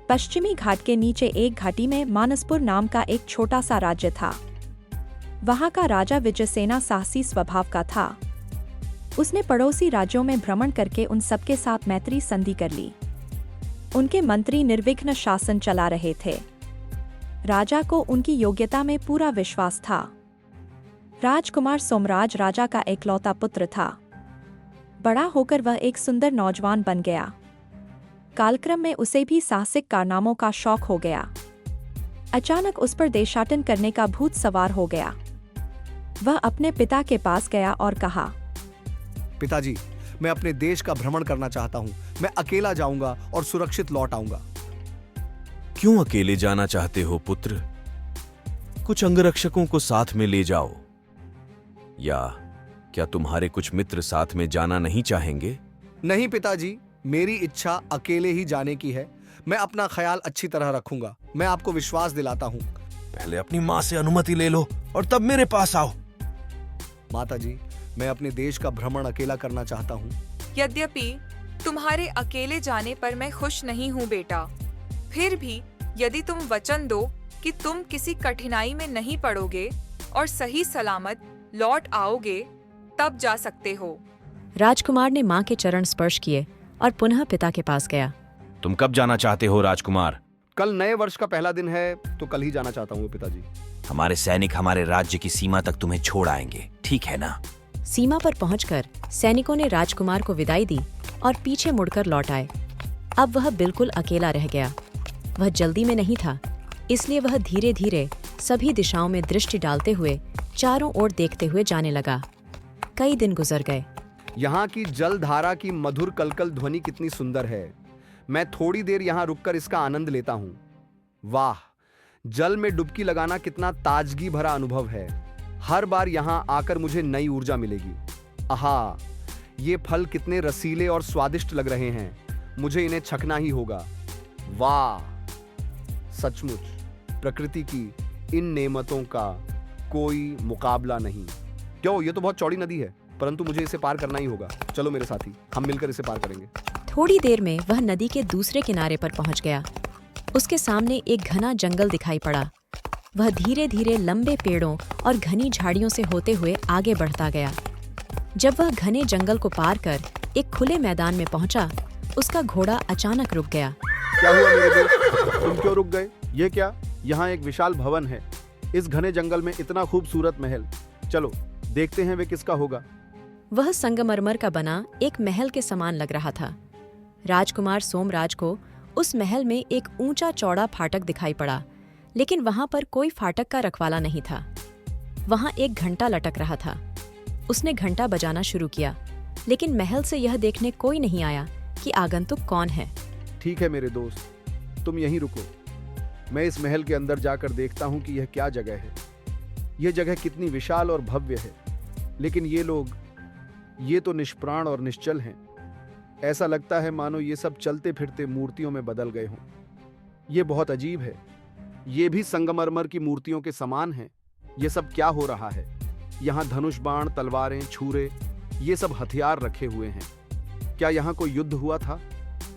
पश्चिमी घाट के नीचे एक घाटी में मानसपुर नाम का एक छोटा सा राज्य था। वहां का राजा विजयसेना साहसी स्वभाव का था। उसने पड़ोसी राज्यों में भ्रमण करके उन सबके साथ मैत्री संधि कर ली। उनके मंत्री निर्विघ्न शासन चला रहे थे। राजा को उनकी योग्यता में पूरा विश्वास था। राजकुमार सोमराज राजा का एकलौता पुत्र था। बड़ा होकर वह एक सुंदर नौजवान बन गया। कालक्रम में उसे भी साहसिक कारनामों का शौक हो गया। अचानक उस पर देशाटन करने का भूत सवार हो गया। वह अपने पिता के पास गया और कहा, पिताजी, मैं अपने देश का भ्रमण करना चाहता हूँ। मैं अकेला जाऊंगा और सुरक्षित लौट आऊंगा। क्यों अकेले जाना चाहते हो पुत्र? कुछ अंगरक्षकों को साथ में ले जाओ। या क्या तुम्हारे कुछ मित्र साथ में जाना नहीं चाहेंगे? नहीं पिताजी, मेरी इच्छा अकेले ही जाने की है। मैं अपना ख्याल अच्छी तरह रखूंगा। मैं आपको विश्वास दिलाता हूँ। पहले अपनी माँ से अनुमति ले लो और तब मेरे पास आओ। माताजी, मैं अपने देश का भ्रमण अकेला करना चाहता हूँ। यद्यपि तुम्हारे अकेले जाने पर मैं खुश नहीं हूँ बेटा, फिर भी यदि तुम वचन दो कि तुम किसी कठिनाई में नहीं पड़ोगे और सही सलामत लौट आओगे, तब जा सकते हो। राजकुमार ने माँ के चरण स्पर्श किए और पुनः पिता के पास गया। तुम कब जाना चाहते हो राजकुमार? कल नए वर्ष का पहला दिन है, तो कल ही जाना चाहता हूँ पिताजी। हमारे सैनिक हमारे राज्य की सीमा तक तुम्हें छोड़ आएंगे, ठीक है ना? सीमा पर पहुंचकर सैनिकों ने राजकुमार को विदाई दी और पीछे मुड़कर लौट आए। अब वह बिल्कुल अकेला रह गया। वह जल्दी में नहीं था, इसलिए वह धीरे धीरे सभी दिशाओं में दृष्टि डालते हुए चारों ओर देखते हुए जाने लगा। कई दिन गुजर गए। यहाँ की जलधारा की मधुर कलकल ध्वनि कितनी सुंदर है। मैं थोड़ी देर यहाँ रुककर इसका आनंद लेता हूँ। वाह, जल में डुबकी लगाना कितना ताजगी भरा अनुभव है। हर बार यहाँ आकर मुझे नई ऊर्जा मिलेगी। आहा, ये फल कितने रसीले और स्वादिष्ट लग रहे हैं। मुझे इन्हें छकना ही होगा। वाह, सचमुच प्रकृति की इन नेमतों का कोई मुकाबला नहीं। क्यों, ये तो बहुत चौड़ी नदी है, परंतु मुझे इसे पार करना ही होगा। चलो मेरे साथी, हम मिलकर इसे पार करेंगे। थोड़ी देर में वह नदी के दूसरे किनारे पर पहुंच गया। उसके सामने एक घना जंगल दिखाई पड़ा। वह धीरे धीरे लंबे पेड़ों और घनी झाड़ियों से होते हुए आगे बढ़ता गया। जब वह घने जंगल को पार कर एक खुले मैदान में पहुंचा, उसका घोड़ा अचानक रुक गया। क्या हुआ मेरे दोस्त? तुम क्यों रुक गए? ये क्या? यहाँ एक विशाल भवन है। इस घने जंगल में इतना खूबसूरत महल। चलो देखते हैं वे किसका होगा। वह संगमरमर का बना एक महल के समान लग रहा था। राजकुमार सोमराज को उस महल में एक ऊंचा चौड़ा फाटक दिखाई पड़ा, लेकिन वहां पर कोई फाटक का रखवाला नहीं था। वहां एक घंटा लटक रहा था। उसने घंटा बजाना शुरू किया, लेकिन महल से यह देखने कोई नहीं आया कि आगंतुक कौन है। ठीक है मेरे दोस्त, तुम यहीं रुको। मैं इस महल के अंदर जाकर देखता हूँ कि यह क्या जगह है। यह जगह कितनी विशाल और भव्य है, लेकिन ये लोग, ये तो निष्प्राण और निश्चल हैं। ऐसा लगता है मानो ये सब चलते फिरते मूर्तियों में बदल गए हों। ये बहुत अजीब है। ये भी संगमरमर की मूर्तियों के समान हैं। ये सब क्या हो रहा है? यहाँ धनुष बाण, तलवारें, छुरे, ये सब हथियार रखे हुए हैं। क्या यहाँ कोई युद्ध हुआ था?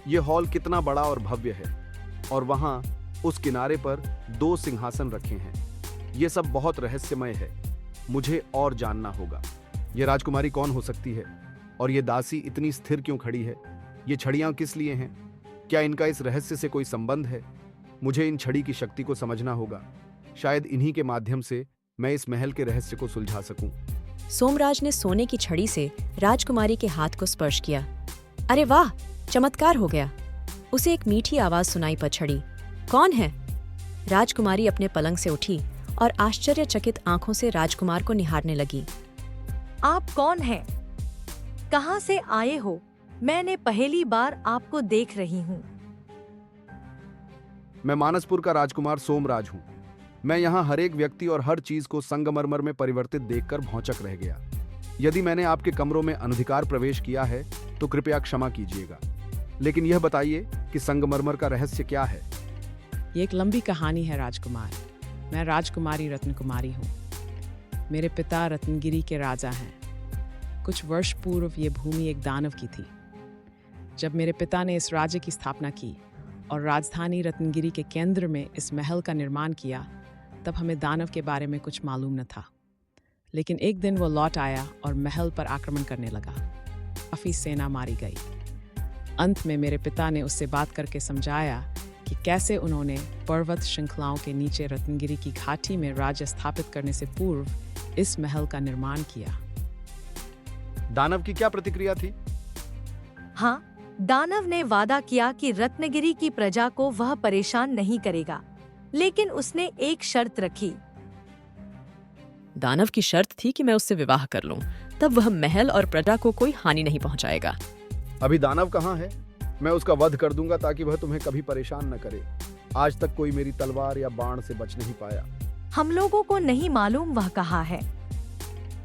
ये हॉल कितना बड़ा और भव्य है, और वहाँ उस किनारे पर 2 सिंहासन रखे हैं। ये सब बहुत रहस्यमय है। मुझे और जानना होगा। ये राजकुमारी कौन हो सकती है? और ये दासी इतनी स्थिर क्यों खड़ी है? ये छड़ियाँ किस लिए हैं? क्या इनका इस रहस्य से कोई संबंध है? मुझे इन छड़ी की शक्ति को समझना होगा। शायद इन्हीं के माध्यम से मैं इस महल के रहस्य को सुलझा सकूं। सोमराज ने सोने की छड़ी से राजकुमारी के हाथ को स्पर्श किया। अरे वाह, चमत्कार हो गया। उसे एक मीठी आवाज सुनाई पड़ छड़ी। कौन है? राजकुमारी अपने पलंग से उठी और आश्चर्यचकित आंखों से राजकुमार को निहारने लगी। आप कौन हैं? कहाँ से आए हो? मैंने पहली बार आपको देख रही हूँ। मैं मानसपुर का राजकुमार सोमराज हूँ। मैं यहाँ हर एक व्यक्ति और हर चीज को संगमरमर में परिवर्तित देखकर भौंचक रह गया। यदि मैंने आपके कमरों में अनधिकार प्रवेश किया है तो कृपया क्षमा कीजिएगा, लेकिन यह बताइए कि संगमरमर का रहस्य क्या है? ये एक लंबी कहानी है राजकुमार। मैं राजकुमारी रत्न कुमारी हूँ। मेरे पिता रत्नगिरी के राजा हैं। कुछ वर्ष पूर्व ये भूमि एक दानव की थी। जब मेरे पिता ने इस राज्य की स्थापना की और राजधानी रत्नगिरी के केंद्र में इस महल का निर्माण किया, तब हमें दानव के बारे में कुछ मालूम न था। लेकिन एक दिन वो लौट आया और महल पर आक्रमण करने लगा। काफी सेना मारी गई। अंत में मेरे पिता ने उससे बात करके समझाया कि कैसे उन्होंने पर्वत श्रृंखलाओं के नीचे रत्नगिरी की घाटी में राज्य स्थापित करने से पूर्व इस महल का निर्माण किया। दानव की क्या प्रतिक्रिया थी? हाँ, दानव ने वादा किया कि रत्नगिरी की प्रजा को वह परेशान नहीं करेगा, लेकिन उसने एक शर्त रखी। दानव की शर्त थी कि मैं उससे विवाह कर लूं, तब वह महल और प्रजा को कोई हानि नहीं पहुंचाएगा। अभी दानव कहाँ है? मैं उसका वध कर दूंगा ताकि वह तुम्हें कभी परेशान न करे। आज तक कोई मेरी तलवार या बाण से बच नहीं पाया। हम लोगों को नहीं मालूम वह कहाँ है,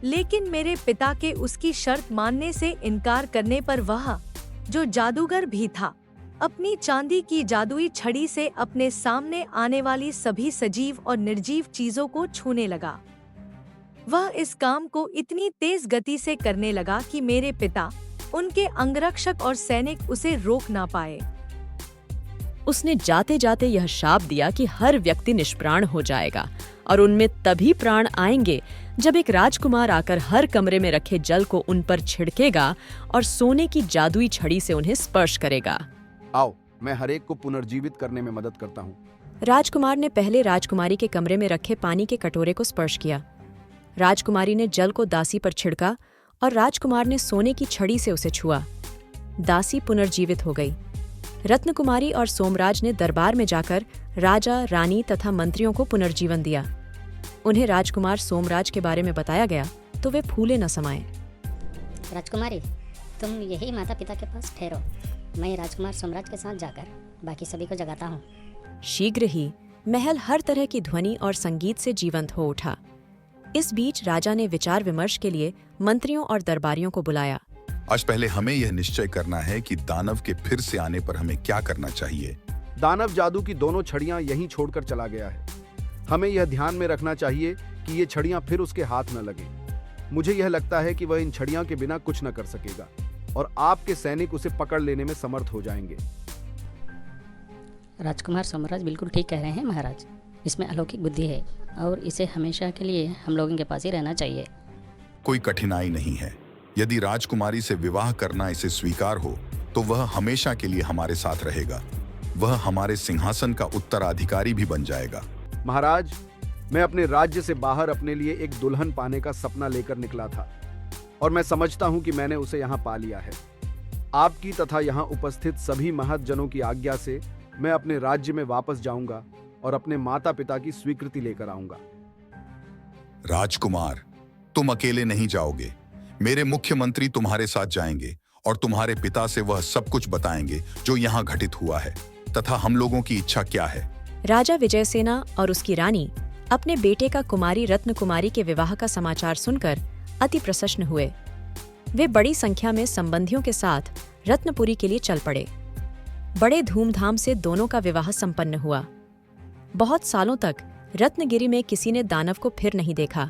लेकिन मेरे पिता के उसकी शर्त मानने से इनकार करने पर वह, जो जादूगर भी था, अपनी चांदी की जादुई छड़ी से अपने सामने आने वाली सभी सजीव और निर्जीव चीजों को छूने लगा। वह इस काम को इतनी तेज गति से करने लगा कि मेरे पिता, उनके अंगरक्षक और सैनिक उसे रोक ना पाए। उसने जाते जाते यह शाप दिया कि हर व्यक्ति निष्प्राण हो जाएगा और उनमें तभी प्राण आएंगे जब एक राजकुमार आकर हर कमरे में रखे जल को उन पर छिड़केगा और सोने की जादुई छड़ी से उन्हें स्पर्श करेगा। आओ, मैं हर एक को पुनर्जीवित करने में मदद करता हूँ। राजकुमार ने पहले राजकुमारी के कमरे में रखे पानी के कटोरे को स्पर्श किया। राजकुमारी ने जल को दासी पर छिड़का और राजकुमार ने सोने की छड़ी से उसे छुआ। दासी पुनर्जीवित हो गई। रत्नकुमारी और सोमराज ने दरबार में जाकर राजा, रानी तथा मंत्रियों को पुनर्जीवन दिया। उन्हें राजकुमार सोमराज के बारे में बताया गया तो वे फूले न समाये। राजकुमारी, तुम यही माता पिता के पास ठहरो। मैं राजकुमार सोमराज के साथ जाकर बाकी सभी को जगाता हूँ। शीघ्र ही महल हर तरह की ध्वनि और संगीत से जीवंत हो उठा। इस बीच राजा ने विचार विमर्श के लिए मंत्रियों और दरबारियों को बुलाया। आज पहले हमें यह निश्चय करना है कि दानव के फिर से आने पर हमें क्या करना चाहिए। दानव जादू की दोनों छड़ियां यहीं छोड़कर चला गया है। हमें यह ध्यान में रखना चाहिए कि ये छड़ियां फिर उसके हाथ न लगे। मुझे यह लगता है कि वह इन छड़ियों के बिना कुछ न कर सकेगा और आपके सैनिक उसे पकड़ लेने में समर्थ हो जाएंगे। राजकुमार सोमराज बिल्कुल ठीक कह रहे हैं महाराज। इसमें अलौकिक बुद्धि है और इसे हमेशा के लिए हम लोगों के पास ही रहना चाहिए। कोई कठिनाई नहीं है। यदि राजकुमारी से विवाह करना इसे स्वीकार हो तो वह हमेशा के लिए हमारे साथ रहेगा। वह हमारे सिंहासन का उत्तराधिकारी भी बन जाएगा। महाराज, मैं अपने राज्य से बाहर अपने लिए एक दुल्हन पाने का सपना लेकर निकला था और मैं समझता हूं कि मैंने उसे यहाँ पा लिया है। आपकी तथा यहाँ उपस्थित सभी महतजनों की आज्ञा से मैं अपने राज्य में वापस जाऊंगा और अपने माता पिता की स्वीकृति लेकर आऊंगा। राजकुमार, तुम अकेले नहीं जाओगे। मेरे मुख्यमंत्री तुम्हारे साथ जाएंगे और तुम्हारे पिता से वह सब कुछ बताएंगे जो यहाँ घटित हुआ है तथा हम लोगों की इच्छा क्या है। राजा विजयसेना और उसकी रानी अपने बेटे का कुमारी रत्नकुमारी के विवाह का समाचार सुनकर अति प्रसन्न हुए। वे बड़ी संख्या में संबंधियों के साथ रत्नपुरी के लिए चल पड़े। बड़े धूमधाम से दोनों का विवाह संपन्न हुआ। बहुत सालों तक रत्नगिरी में किसी ने दानव को फिर नहीं देखा।